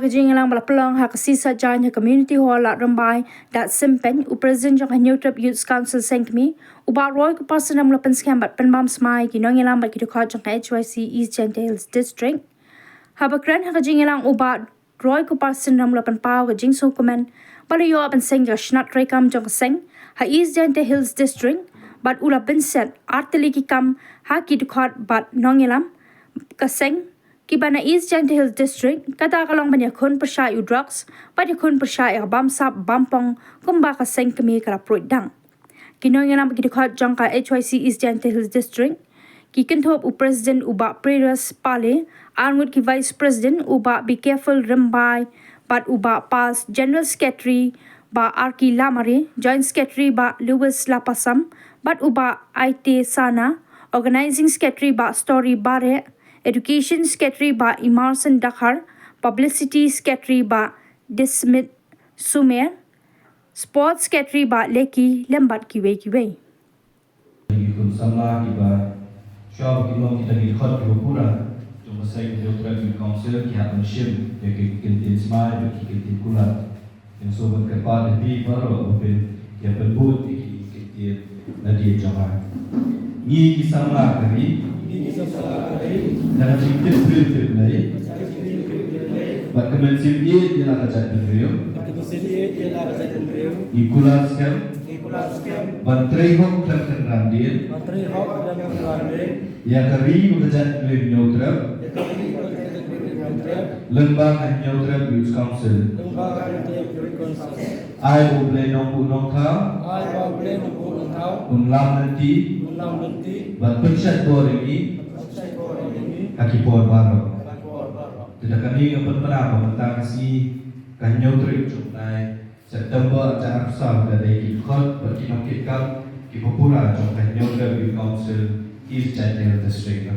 kajingalang balaplang ha kasisa jan ha community hall at rambai dat simpen u president jong New Youth Council sengkmi uba roy ko pasanam lapan skambat penbam smai ginongilang ba kidukha jong HYC East Gentile District habakran ha kajingalang uba roy ko pasanam lapan pau kajing so komen balayo apan sengga shnat rekam jong seng ha East Gentile Hills District bat ula benset arteli ki kam ha kidukha bat nongilam kaseng Kibana East Gentile Hills District, kata kalong banyak kun persya drugs, banyak kun persya bamsap bampong kumba kaseng kami kalaproid dang. Kinoy nga lang pagkidukhat jang ka HYC East Gentile Hills District, kikintop u President uba Preras Pale, angut ki Vice President uba Be Careful Rembay, bat uba Pas General Secretary ba Arki Lamare, Joint Secretary ba Lewis Lapasam, bat uba IT Sana, Organizing Secretary ba Story Bare, Education Secretary ba Emerson Dakhar, Publicity Secretary ba Dismit Sumer, Sports Secretary ba Leki Lembat Kiwei. Ikut sama kita, siapa kita lihat kita pura, cuma saya kita di council kita menship, kita smile, kita kulat, yang sobat kepada di baru open, yang berbut kita nadia jamaah. Ini sama kali. Dalam sikit prinsip lain, bahkan sendiri dia nak cakap beliau, ikulaskan, bantrai hok terken randir, yang kari mengajar beliau neutral, lembaga neutral Youth Council, ai boleh nombor nongkau, unlam nanti, berpersat ini. Kaki pohon baru. Tidak kami pernah membentang kasih kanyo trip cunai September acara besar dari Kikot berkinong Kipopura trong kanyo Youth Council East Gentile District.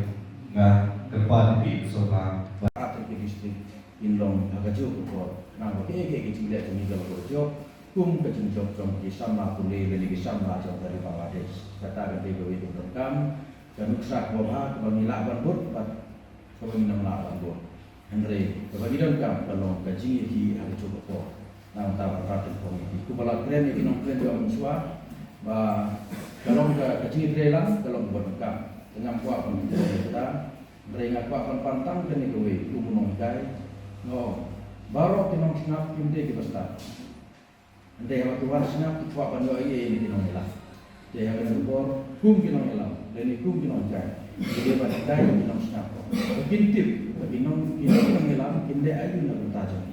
Nggak kerpa di sofa. Di distrik Inlong agaknya kok. Nah, oke kecil ni kalau kerja, kecil trong kisama kulai beli kisama trong dari Bangladesh. Kata ganti begitu berkam. Dan uksak boha pemilak berbut, pemilak berbut. Henry, kebagian kam kalau gaji di hari cukup kok. Nah, tak berarti komiti. Kupala keren ini non keren juga muswa. Kalau gaji relang, kalau berkam dengan kuat komiti kita, mereka kuat pantang dan ikui kumunong kai. No, baru tinong snap kimde kita start. Ande waktu war snap kuat panjang ini tinong elah. Dia akan berkor kum kinong elah. Dan itu kinong jai, jadi pada dai kinong snap. Kintip, kinong hilang, kinde ayu nak bertajam.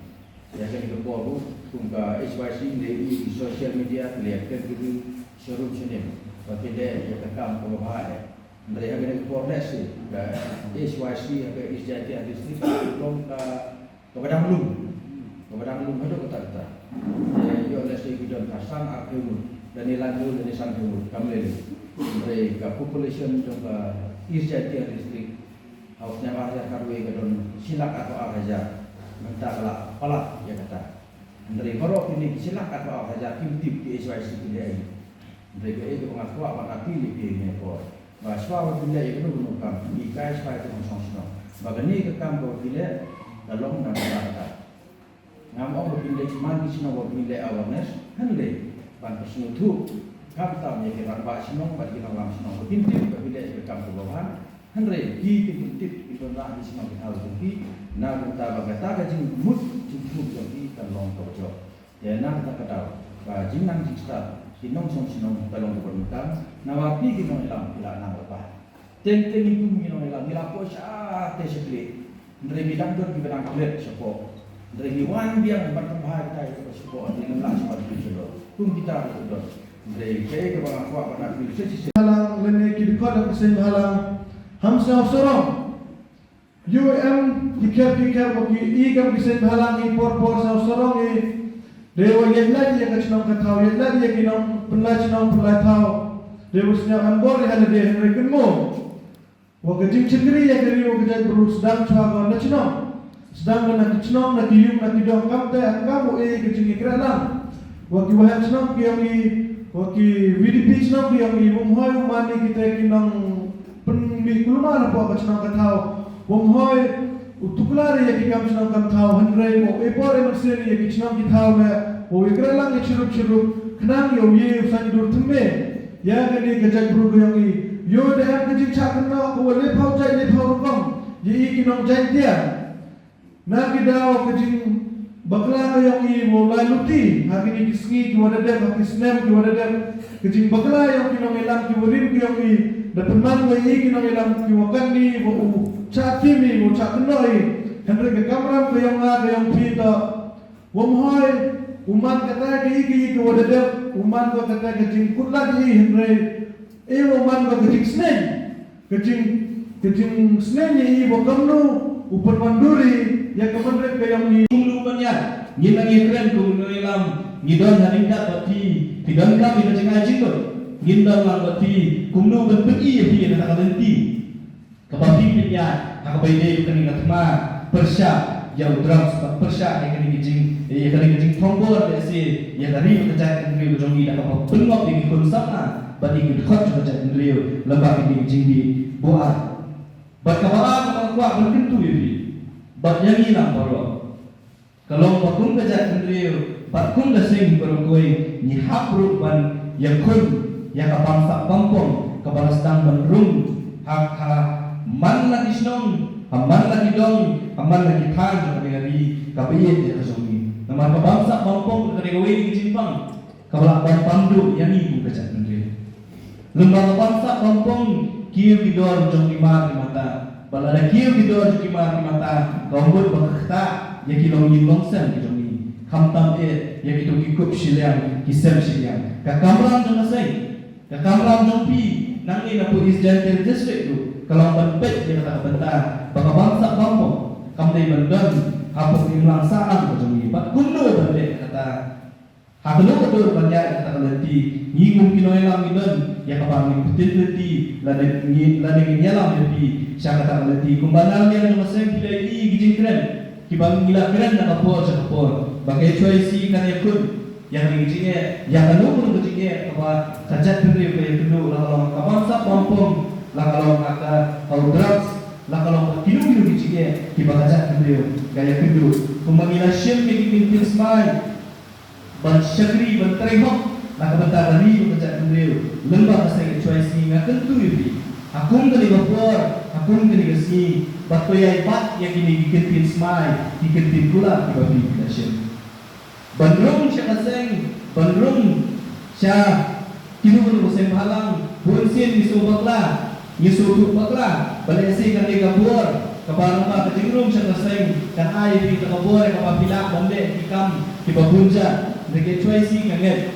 Saya akan berboru, kumka HYC di sosial media lihat gitu seru sini. Bagi dia yang tekam kebahaya. Mereka akan berkoordinasi, HYC akan isjati distrik, kumka kepadang belum ada kata-kata. Yo lesi kita kasang akhirul dan nilanjut dari sanjul kembali. Mereka population juga East Gentile District harusnya wajar karwe kedon silak atau araja mentah palak ya kata dari korok ini silak atau araja kimtip di HYC ini mereka itu mengaku apa pilih pilihnya kor bahwa bila itu menukam di kais pada konsumsi bagani kekam bila dalam nama kata nama bila cuma di sini bila awareness hendak bantu senutu kata menjadi rampak senang bagi orang senang berpintir berbeda dengan kebawahan Henry di pintir itu nak di senang kita harus bukti nak kita berkata kajing mut jumpa jadi kalong kerja ya nak kita kata kajing nang jista kinong senang kalong bermutam nawapi kinong hilang hilang nang apa tentang itu kinong hilang hilang posah tersebut Henry bilang tu kita nak kulit sepok Henry wan biang berkembang kita itu sepok dengan lah seperti itu pun kita itu halang lene kidikot ak sen halang hamsa sorong UM bagi igam kisen halang i por sa sorong i dewa yeladi yang kacnong katau yeladi yang kinong penlacnong pelatau dewa senyap ambor hada de henry kenmo wa kajing chigri ya gari wa kajai beru sedang chhaga nachnong sedang nak cnong nak yum nak dong kamte akamu kajing ikralang wa ki wahan cnong ki yang Waki VDP senang yang umhoi umani kita kinang penmikulman apa kat senang katau umhoi utuklari ya ki kam chnong kam thau hanrei mo epore maksiri ya ki chnong ki thau na o ikralang ya chirup khnang yo ye san dur thume ya gani gajak bru go yong yo de am ki chak na ko le phau jai le phau kom ye ki nong jai dia na ki dao ki jing bakla yang i mo lai luti hagi ni kisngi ki wada dem hagi snem ki wada dem ki jing bakla yang ki nong elam ki warim ki yang i da penman wa i ki nong elam ki wakan ni wo cha timi wo cha knoi henre ke kamram ki yang a ki yang pi da wom hoi uman kata ki wada dem uman ko kata ki jing kutla ki henre e uman ko ki jing snem ki jing snem ni i wo kamnu upar manduri ya kemenre ke yang i Lupannya, ngina ngikren kung noilam, ngidon haring kat bati, tidon kami na cengai jingko, ngindon lang bati, kung no benpegi ya pi na kalenti, kapapi pinya, akabayde kani katma, persya, ya udram sebab persya ya kani gijing tombor ya si, ya dari kerja indriu jongi dah kapap bengok di kun sana, bati gidkhot kerja indriu, lembah ini gijing di buat, bat kabaran kuat berkentu ya pi, bat yangi nak baru. Kalau pakun kerja indriu, pakun dasing berkoi ni hapru ban yakun yang kapangsa pampong kepala sedang menrung hak man lagi snong, man lagi dong, man lagi thang dari kabinet dia kesungi. Nama kapangsa pampong dari koi di Jepang, kepala ban pandu yang ibu kerja indriu. Lembaga kapangsa pampong kiu kidor jong lima di mata, balada kiu kidor jong lima di mata, kambut bakta. Ya kilong longsan ki jongi khamtam e ya kitu kikup siliang kisem siliang ka kamram jong asai ka kamram jong pi nangi na pu isjantel district tu kalau banpet dia kata benta baka bangsa bampo kamdai bandan hapok imlang saan ko jongi bat kunno bande kata hakno ko banya kata kalenti ngingum kinoy lang idon ya kapang betul ti lade nyalam pi sya kata kalenti kumbanal yang jong asai pilai gijing keren kibang gila keren na kapor sa kapor bagai choice kan yakun yang ringinya yang anu pun keciknya apa kajat pendiri ke kedua lah kalau kapangsa pompong lah kalau kata drugs lah kalau kilo keciknya kibang kajat pendiri gaya kedua pemanggilan syem yang dipimpin semai ban syakri ban terihok lah kebentar dari kajat pendiri lembah saya choice nga tentu yubi akun kali kapor akun kali kasi bato ya ibat yang ini dikentin semai, dikentin pula di bawah inflation. Bandrung siya kaseng, bandrung siya kinukulo ko sa halang, bunsin ni subakla, ni subakla, balesi kan di kabur, kabarang pa katingrung siya kaseng, kan ay di kabur, kapapila, bande, ikam, kibabunja, nag-choice kanget.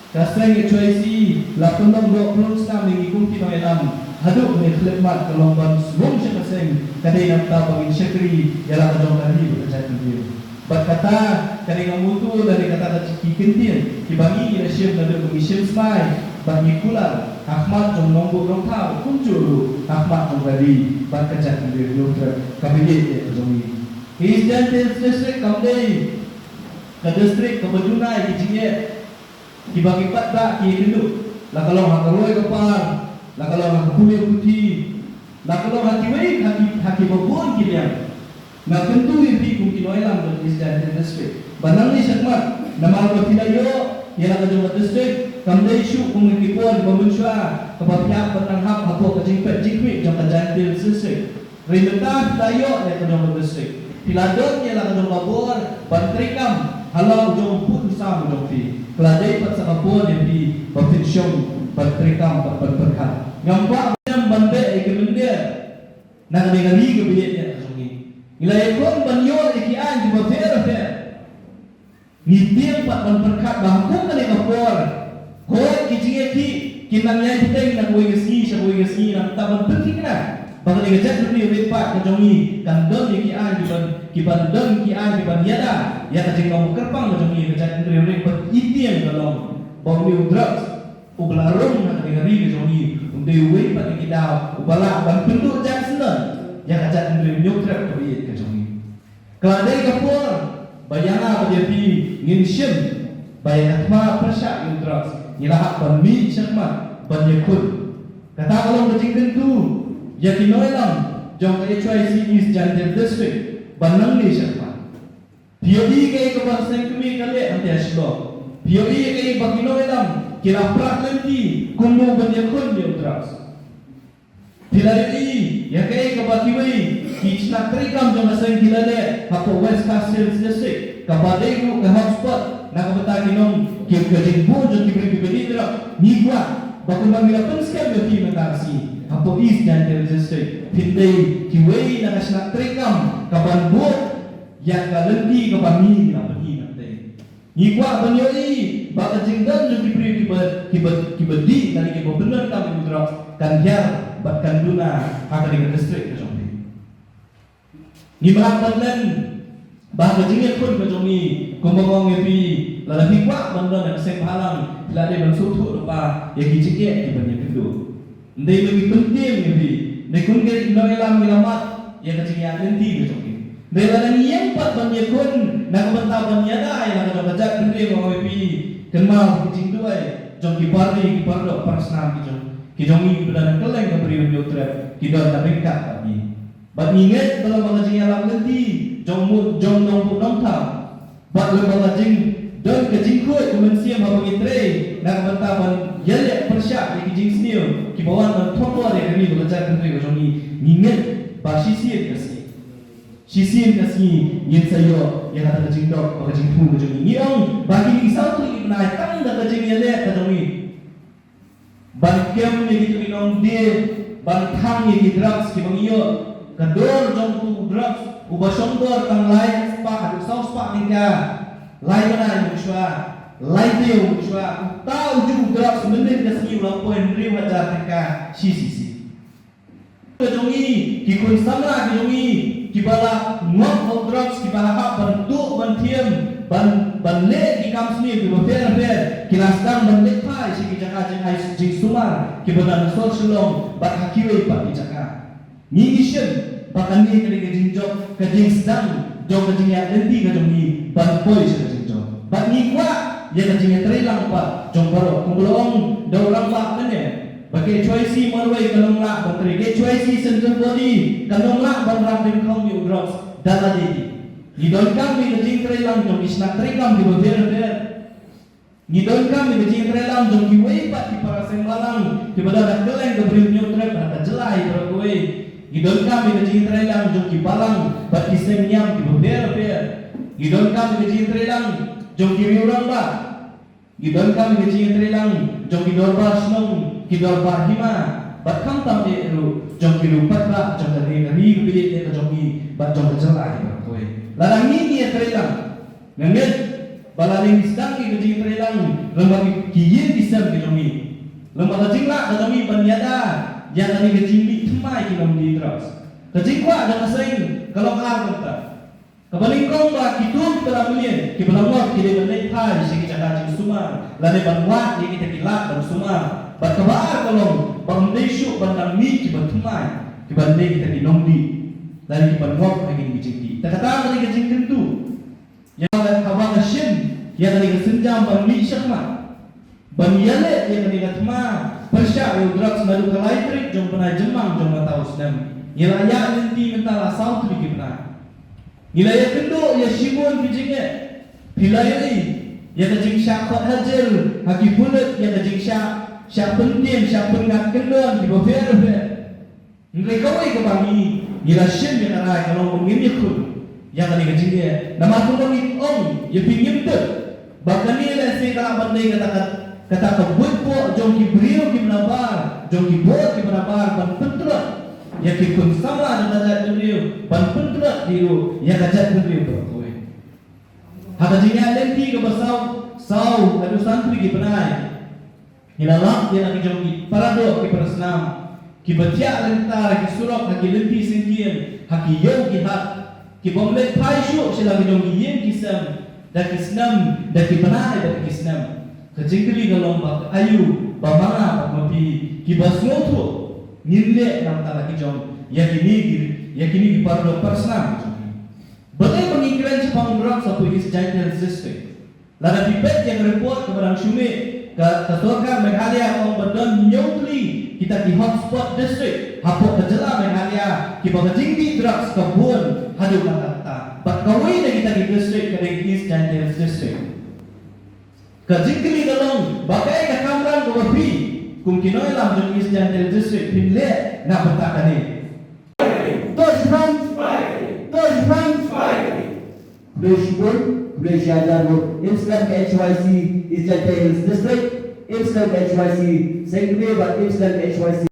Kaseng choice, lapundong do stam ni kung kinoelam. Haduk ni khidmat kelomban sebelum siya kasing kadai nak tahu bagi syakri ialah kajong tadi bekerja sendiri. Bat kata kadai ngamutu dari kata kikintin dibagi ia syem dari bagi syem semai bagi kular Ahmad jom nombor rong tahu kunjuru Ahmad jom bagi bat kerja sendiri dokter kabinet dia kejungi. Hizdan distrik kamdai ke distrik kebejunai kijinye dibagi patba ki hindu lah kalau hakaloi kepar lah kalau nak kulit putih, lah kalau hati baik hati berbun kilian, nak tentu ini mungkin orang dalam Islam distrik. Banang ni sakmat, nama orang tidak yo, ialah kejauhan distrik. Kamdai isu pengikipun pembencua, kebapiak penanghap apa kejingpet jangka jantil distrik. Rimeta tidak yo ialah kejauhan distrik. Piladon ialah kejauhan labor, bantrikam, halau jauh pun sama jauh fi. Peladai pat sakapun yang di provinsi bantrikam berkat. Ngampak yang bandai ke benda nak dengar ke biliknya sungi nilai kon banyor ikian di bawah ni tiang pat berkat bahkan kali kapor koi kijinge ki kinangnya diteng nak koi ngesi nak taban penting na bakal digajak dulu repat ke jongi kan don ikian di ban kian di ban yada ya kajing kamu kerpang ke jongi gajak dulu repat itiang dalam bau drugs ubelarung nak dengar ke jongi dewi pada kita ubala ban penduk jak senan yang ajak ndri nyutrap ke jongi keladai kapur bayana bajati ngin syem bayana atma persyak yudras ilahat ban mi syakmat ban yakun kata kalau kecing tentu yakinoilam jong HYC East Jantel District banang ni siapa POE kay ko ba sa kami kali ang teslo POE kay bagino elam kila praklenti kumu banyak kun dia drugs Pilari ya kay ko ba kiwi kichna trikam jong sa kila le hapo West Castle District kabadai ko ka hotspot nakabata kinong kajing po jong kibri bibidira ni gua bakul mamila penskam yo ti matasi hapo East Jantel District pindai kiwi nakasna trikam kaban bu yang kalenti kapami na pagi nanti. Nikwa banyoi baka jingdan jo kibri kibadi kali ke benar kami mudra kan yar batkan duna akan dengan distrik ke jombi. Ni bahkan baka jingel pun ke jombi kumbang ngepi lala hikwa bandar dan seng halang lade bansutu lupa ya kijike di banyak itu. Ndai lebih penting ngepi ndai kun ke inoelam ilamat ya kejingan lenti ke jombi. Dela yang pat banyak kun nak bentah banyak dah yang nak kerja kendri mau pi kenal kucing tu jom kipardi kipardo persnam kijong ini benar keleng keberi menyutrap kidon tak ringkat kami. Bat ingat dalam mengajing alam nanti jom nombor nombor. Bat dalam mengajing don kejing kuat kemensiam apa kitre nak bentah ban yelek persyak di kijing senior kibawan ban totor yang kami bekerja kendri kijong ini ingat basisi kasih. Sisin kasi yin sayo yang kata kajing dok kajing pu kajing ni ong bagi ni satu ni naik tang dah kajing yang lek kajing ni ban kem ni gitu minong dia ban thang ni drugs ki bang iyo kador jong tu drugs ubasong dor tang lai spa adu saus spa ni ka lai mana ni shwa lai dia shwa tau ju drugs mending kasi ulang poin riu hajar ka si kajing ni ki kun samra kajing ni kibala ngok of drugs kibala hak bentuk bantiam ban le di kamsni bi ber kilasdang ban le pai si kijaka jeng ai jing sumar kibala sol shalom bat hakiwe pat kijaka ni mission bakan ni kali kajing job kajing sedang job kajing ya lenti kajing ni ban poi si kajing job bat ni kwa ya kajing trelang pat jong baro kumulong daurang la kene bagi choice marway kanong la bantri ke choice senjung body kanong la banrang din kong yu drops dala didi ni don kami ngajing trelang jong isna trekam di ber ni don kami ngajing trelang jong kiwei pat di para sembalang di badara keleng ke beri nyu trep ada jelai berkuwe ni don kami ngajing trelang jong kibalang bat kisem nyam di ber ni don kami ngajing trelang jong kiwiurang ba ni don kami ngajing trelang jong kidorba snong kidor barhima bat kam tam de ru jong kiru patra jong de ri bilit de jong ki bat jong jelai berkoe larang ni trelang nganget balaling sedang ki gejing trelang lembar kiyin disam ki jong ni lembar jingla jong ni banyada yang ani gejing mi thmai ki nom di terus gejing kwa jong seng kalau ar kata kabaling kong ba kitum teramulien ki belawat ki de benai thai si ki jaga jing sumar lane banwat ki kita kilak dan sumar bat kabar kalau bangdeshu bandang mi ki batumai ki bande kita di nomdi dan ki banwak lagi di jingki tak kata lagi jing tentu yang kabar shin yang lagi senjam ban mi syakma ban yale yang lagi gatma persya yo drugs malu kalaitrik jom pernah jemang jom mata usnam nilaya lenti mentala south ki pernah nilaya kendo ya shimun ki jinge pilai ya kajing syakot hajar haki bulat ya kajing syak penting syak pengat kendon di ber mereka wei ke kami nila shin yang arai kalau mengini kun yang kali kajing dia nama tu kami ong ya pinjam tu bahkan ni lah si kalau bandai kata kebut po jong ki brio ki menabar jong ki bot ki menabar ban pentrot ya ki kun sama dengan jat brio ban pentrot diru ya kajat brio berkoe hata jinga lenti ke basau sau adu santri ki penai hilalak dia lagi jom ki paradok ki persnam ki batia lentar ki surok lagi lenti sengkian haki yau ki hak ki bomlet pai syu sila lagi jom ki yen ki sam dak ki snam dak ki penai dak ki snam kejengkeli galong bak ayu bamana bak mapi ki basmoto nille nam ta lagi jom yakini ki paradok persnam bagai pengikiran Jepang berat sapu ini Jantel District lada pipet yang report kepada Shume Ketua Meghalaya orang Badan Nyotli kita di hotspot district hapok kejela mengalia kita kejingbi drugs kebun hadu kata but kawin kita di district ke East Daniels district kejingkili dalong bagai ke kamran gobi kum kinoi lam di East Daniels district pinle na betakani Bersyukur boleh syahadat Islam HYC East Daniels District Islam HYC Sengkri Islam HYC